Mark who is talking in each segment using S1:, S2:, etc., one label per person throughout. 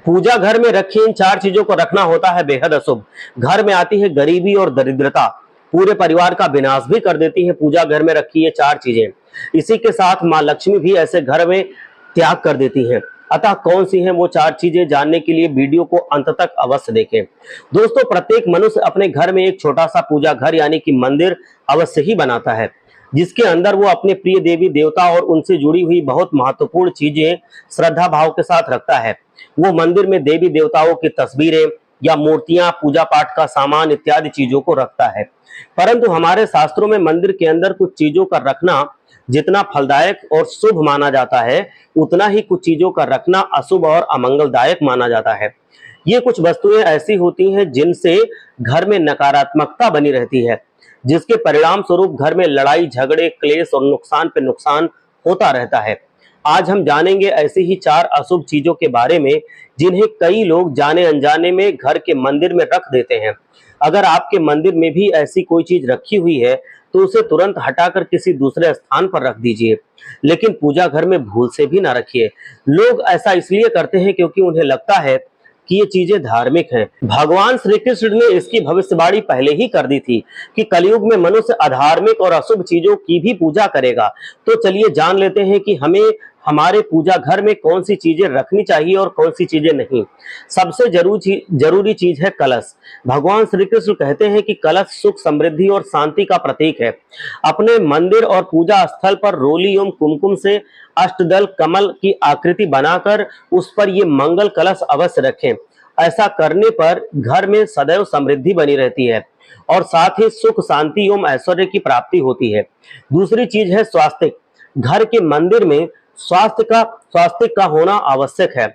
S1: पूजा घर में रखी इन चार चीजों को रखना होता है बेहद अशुभ। घर में आती है गरीबी और दरिद्रता, पूरे परिवार का विनाश भी कर देती है पूजा घर में रखी ये चार चीजें। इसी के साथ माँ लक्ष्मी भी ऐसे घर में त्याग कर देती है। अतः कौन सी हैं वो चार चीजें, जानने के लिए वीडियो को अंत तक अवश्य देखें। दोस्तों, प्रत्येक मनुष्य अपने घर में एक छोटा सा पूजा घर यानी कि मंदिर अवश्य ही बनाता है, जिसके अंदर वो अपने प्रिय देवी देवता और उनसे जुड़ी हुई बहुत महत्वपूर्ण चीजें श्रद्धा भाव के साथ रखता है। वो मंदिर में देवी देवताओं की तस्वीरें या मूर्तियां, पूजा पाठ का सामान इत्यादि चीजों को रखता है। परंतु हमारे शास्त्रों में मंदिर के अंदर कुछ चीजों का रखना जितना फलदायक और शुभ माना जाता है, उतना ही कुछ चीजों का रखना अशुभ और अमंगलदायक माना जाता है। ये कुछ वस्तुएं ऐसी होती हैं जिनसे घर में नकारात्मकता बनी रहती है, जिसके परिणाम स्वरूप घर में लड़ाई झगड़े, क्लेश और नुकसान पे नुकसान होता रहता है। आज हम जानेंगे ऐसी ही चार अशुभ चीजों के बारे में, जिन्हें कई लोग जाने अनजाने में घर के मंदिर में रख देते हैं। अगर आपके मंदिर में भी ऐसी कोई चीज रखी हुई है तो उसे तुरंत हटाकर किसी दूसरे स्थान पर रख दीजिए, लेकिन पूजा घर में भूल से भी ना रखिए। लोग ऐसा इसलिए करते हैं क्योंकि उन्हें लगता है कि ये चीजें धार्मिक हैं। भगवान श्री कृष्ण ने इसकी भविष्यवाणी पहले ही कर दी थी कि कलयुग में मनुष्य अधार्मिक और अशुभ चीजों की भी पूजा करेगा। तो चलिए जान लेते हैं कि हमें हमारे पूजा घर में कौन सी चीजें रखनी चाहिए और कौन सी चीजें नहीं। सबसे जरूरी चीज है कलश। भगवान श्री कृष्ण कहते हैं कि कलश सुख, समृद्धि और शांति का प्रतीक है। अपने मंदिर और पूजा स्थल पर रोली एवं कुमकुम से अष्टदल कमल की आकृति बनाकर उस पर ये मंगल कलश अवश्य रखें। ऐसा करने पर घर में सदैव समृद्धि बनी रहती है और साथ ही सुख, शांति एवं ऐश्वर्य की प्राप्ति होती है। दूसरी चीज है स्वास्तिक। घर के मंदिर में स्वास्तिक का होना आवश्यक है।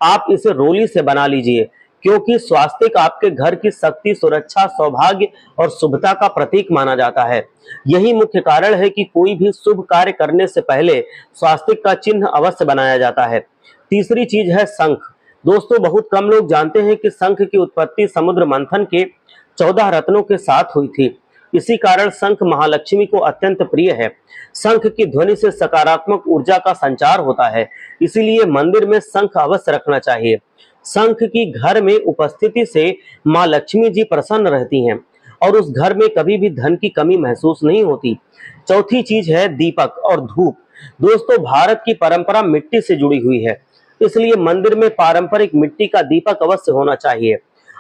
S1: आप इसे रोली से बना लीजिए, क्योंकि स्वास्तिक आपके घर की शक्ति, सुरक्षा, सौभाग्य और शुभता का प्रतीक माना जाता है। यही मुख्य कारण है कि कोई भी शुभ कार्य करने से पहले स्वास्तिक का चिन्ह अवश्य बनाया जाता है। तीसरी चीज है शंख। दोस्तों, बहुत कम लोग जानते हैं कि शंख की उत्पत्ति समुद्र मंथन के 14 रत्नों के साथ हुई थी। इसी कारण शंख महालक्ष्मी को अत्यंत प्रिय है। शंख की ध्वनि से सकारात्मक ऊर्जा का संचार होता है, इसीलिए मंदिर में शंख अवश्य रखना चाहिए। शंख की घर में उपस्थिति से माँ लक्ष्मी जी प्रसन्न रहती हैं और उस घर में कभी भी धन की कमी महसूस नहीं होती। चौथी चीज है दीपक और धूप। दोस्तों, भारत की परंपरा मिट्टी से जुड़ी हुई है, इसलिए मंदिर में पारंपरिक मिट्टी का दीपक अवश्य होना चाहिए।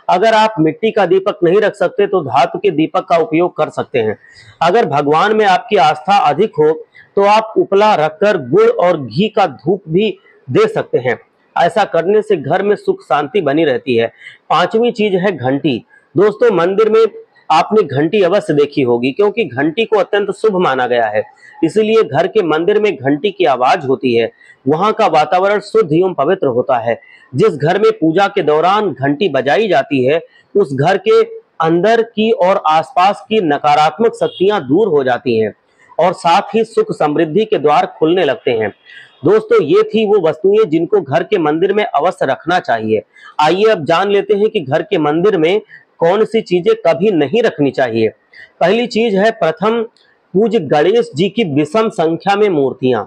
S1: अगर आप मिट्टी का दीपक नहीं रख सकते तो धातु के दीपक का उपयोग कर सकते हैं। अगर भगवान में आपकी आस्था अधिक हो तो आप उपला रखकर गुड़ और घी का धूप भी दे सकते हैं। ऐसा करने से घर में सुख शांति बनी रहती है। पांचवी चीज है घंटी। दोस्तों, मंदिर में आपने घंटी अवश्य देखी होगी, क्योंकि घंटी को अत्यंत शुभ माना गया है। इसीलिए घर के मंदिर में घंटी की आवाज होती है, वहां का वातावरण शुद्ध एवं पवित्र होता है। जिस घर में पूजा के दौरान घंटी बजाई जाती है, उस घर के अंदर की और आसपास की नकारात्मक शक्तियां दूर हो जाती हैं और साथ ही सुख समृद्धि के द्वार खुलने लगते हैं। दोस्तों, ये थी वो वस्तुएं जिनको घर के मंदिर में अवश्य रखना चाहिए। आइए अब जान लेते हैं कि घर के मंदिर में कौन सी चीजें कभी नहीं रखनी चाहिए। पहली चीज है प्रथम पूज्य गणेश जी की विषम संख्या में मूर्तियां।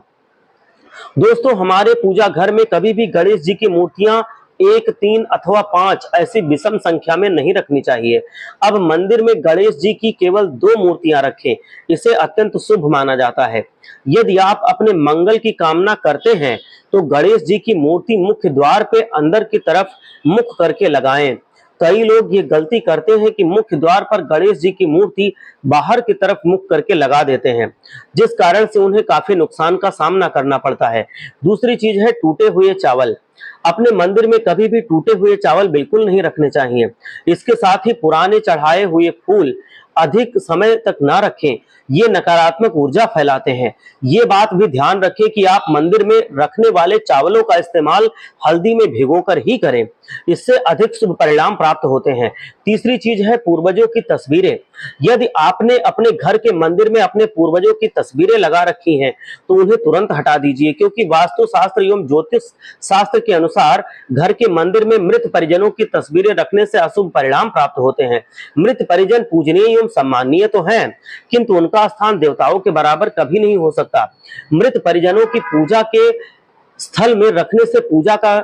S1: दोस्तों, हमारे पूजा घर में कभी भी गणेश जी की मूर्तियां 1, 3 अथवा 5 ऐसी विषम संख्या में नहीं रखनी चाहिए। अब मंदिर में गणेश जी की केवल 2 मूर्तियां रखें, इसे अत्यंत शुभ माना जाता है। यदि आप अपने मंगल की कामना करते हैं तो गणेश जी की मूर्ति मुख्य द्वार पे अंदर की तरफ मुख करके लगाएं। कई लोग ये गलती करते हैं कि मुख्य द्वार पर गणेश जी की मूर्ति बाहर की तरफ मुख करके लगा देते हैं, जिस कारण से उन्हें काफी नुकसान का सामना करना पड़ता है। दूसरी चीज है टूटे हुए चावल। अपने मंदिर में कभी भी टूटे हुए चावल बिल्कुल नहीं रखने चाहिए। इसके साथ ही पुराने चढ़ाए हुए फूल अधिक समय तक ना रखें, ये नकारात्मक ऊर्जा फैलाते हैं। ये बात भी ध्यान रखें कि आप मंदिर में रखने वाले चावलों का इस्तेमाल हल्दी में भिगोकर ही करें, इससे अधिक शुभ परिणाम प्राप्त होते हैं। तीसरी चीज है पूर्वजों की तस्वीरें। यदि आपने अपने घर के मंदिर में अपने पूर्वजों की तस्वीरें लगा रखी हैं तो उन्हें तुरंत हटा दीजिए, क्योंकि वास्तु शास्त्र एवं ज्योतिष शास्त्र के अनुसार घर के मंदिर में मृत परिजनों की तस्वीरें रखने से अशुभ परिणाम प्राप्त होते हैं। मृत परिजन पूजनीय एवं सम्माननीय तो हैं, किंतु उनका स्थान देवताओं के बराबर कभी नहीं हो सकता। मृत परिजनों की पूजा के स्थल में रखने से पूजा का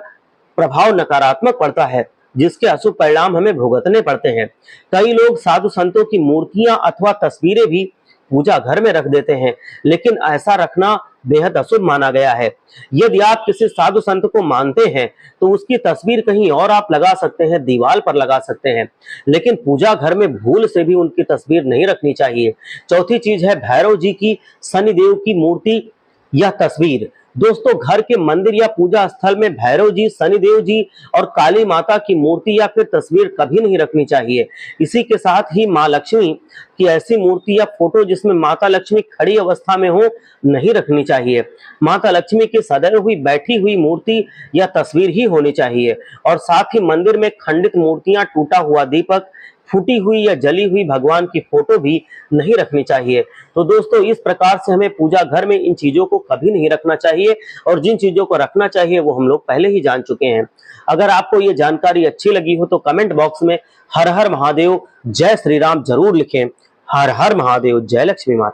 S1: प्रभाव नकारात्मक पड़ता है, जिसके अशुभ परिणाम हमें भुगतने पड़ते हैं। कई लोग साधु संतों की मूर्तियां अथवा तस्वीरें भी पूजा घर में रख देते हैं, लेकिन ऐसा रखना बेहद अशुभ माना गया है। यदि आप किसी साधु संत को मानते हैं तो उसकी तस्वीर कहीं और आप लगा सकते हैं, दीवार पर लगा सकते हैं, लेकिन पूजा घर में भूल से भी उनकी तस्वीर नहीं रखनी चाहिए। चौथी चीज है भैरव जी की, शनिदेव की मूर्ति या तस्वीर। दोस्तों, घर के मंदिर या पूजा स्थल में भैरव जी, शनिदेव जी और काली माता की मूर्ति या फिर तस्वीर कभी नहीं रखनी चाहिए। इसी के साथ ही मां लक्ष्मी की ऐसी मूर्ति या फोटो जिसमें माता लक्ष्मी खड़ी अवस्था में हो, नहीं रखनी चाहिए। माता लक्ष्मी की सदैव हुई बैठी हुई मूर्ति या तस्वीर ही होनी चाहिए। और साथ ही मंदिर में खंडित मूर्तियां, टूटा हुआ दीपक, फूटी हुई या जली हुई भगवान की फोटो भी नहीं रखनी चाहिए। तो दोस्तों, इस प्रकार से हमें पूजा घर में इन चीजों को कभी नहीं रखना चाहिए, और जिन चीजों को रखना चाहिए वो हम लोग पहले ही जान चुके हैं। अगर आपको ये जानकारी अच्छी लगी हो तो कमेंट बॉक्स में हर हर महादेव, जय श्री राम जरूर लिखें। हर हर महादेव, जय लक्ष्मी माता।